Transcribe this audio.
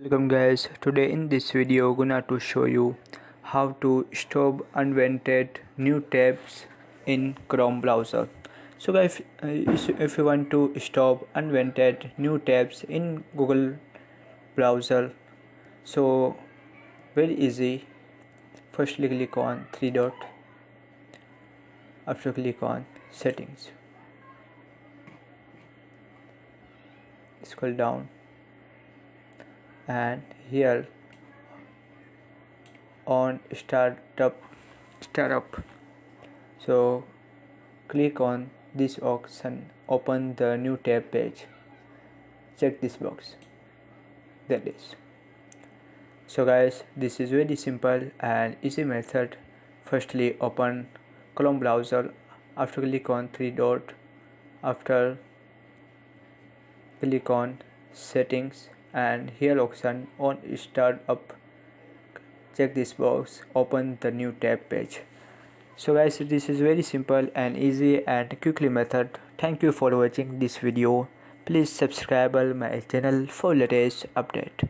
Welcome guys, today in this video gonna to show you how to stop unwanted new tabs in Chrome browser. So guys, if you want to stop unwanted new tabs in Google browser, so very easy. Firstly click on three dot, after click on settings, scroll down and here on startup, so click on this option, open the new tab page, check this box, that is. So guys, this is very simple and easy method. Firstly open Chrome browser, after click on three dot, after click on settings and here option on startup, check this box, open the new tab page. So guys, this is very simple and easy and quickly method. Thank you for watching this video. Please subscribe my channel for latest update.